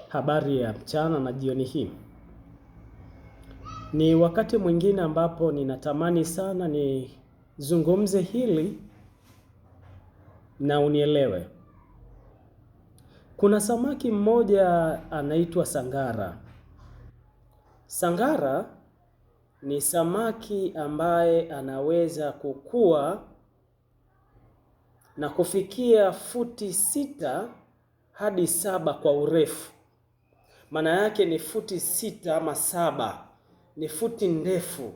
Habari ya mchana na jioni hii. Ni wakati mwingine ambapo ninatamani sana nizungumze hili na unielewe. Kuna samaki mmoja anaitwa sangara. Sangara ni samaki ambaye anaweza kukua na kufikia futi 6 hadi 7 kwa urefu. Maana yake ni futi 6 ama 7. Ni futi ndefu,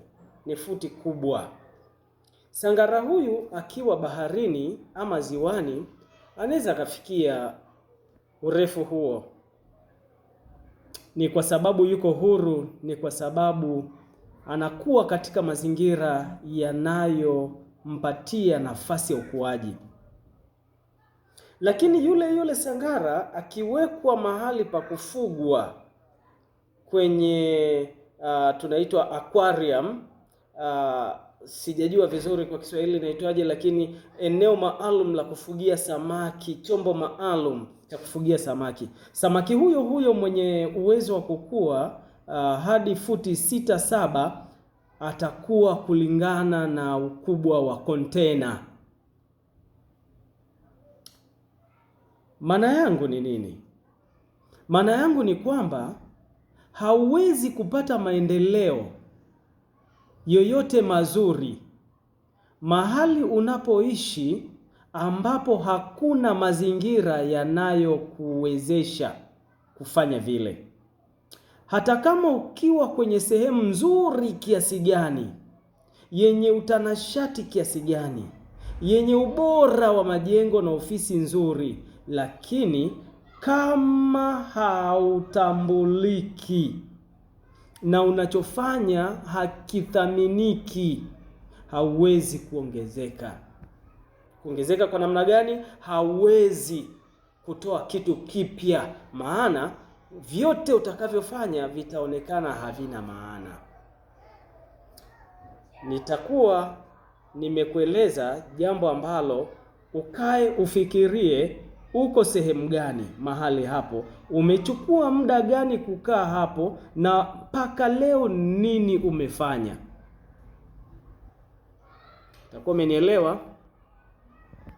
ni futi kubwa. Sangara huyu akiwa baharini ama ziwani anaweza akafikia urefu huo. Ni kwa sababu yuko huru, ni kwa sababu anakuwa katika mazingira yanayompatia nafasi ya ukuaji. Lakini yule sangara akiwekwa mahali pa kufugwa kwenye tunaitwa aquarium, sijajua vizuri kwa Kiswahili inaitwaje, lakini eneo maalum la kufugia samaki, chombo maalum cha kufugia samaki. Samaki huyo mwenye uwezo wa kukua hadi futi 6-7 atakuwa kulingana na ukubwa wa container. Maana yangu ni nini? Maana yangu ni kwamba hauwezi kupata maendeleo yoyote mazuri mahali unapoishi ambapo hakuna mazingira yanayokuwezesha kufanya vile. Hata kama ukiwa kwenye sehemu nzuri kiasi gani, yenye utanashati kiasi gani, yenye ubora wa majengo na ofisi nzuri, lakini kama hautambuliki na unachofanya hakithaminiki, hauwezi kuongezeka. Kuongezeka kwa namna gani? Hauwezi kutoa kitu kipya, maana vyote utakavyofanya vitaonekana havina maana. Nitakuwa nimekueleza jambo ambalo ukae ufikirie. Uko sehemu gani mahali hapo? Umechukua muda gani kukaa hapo? Na mpaka leo nini umefanya? Utakuwa umenielewa?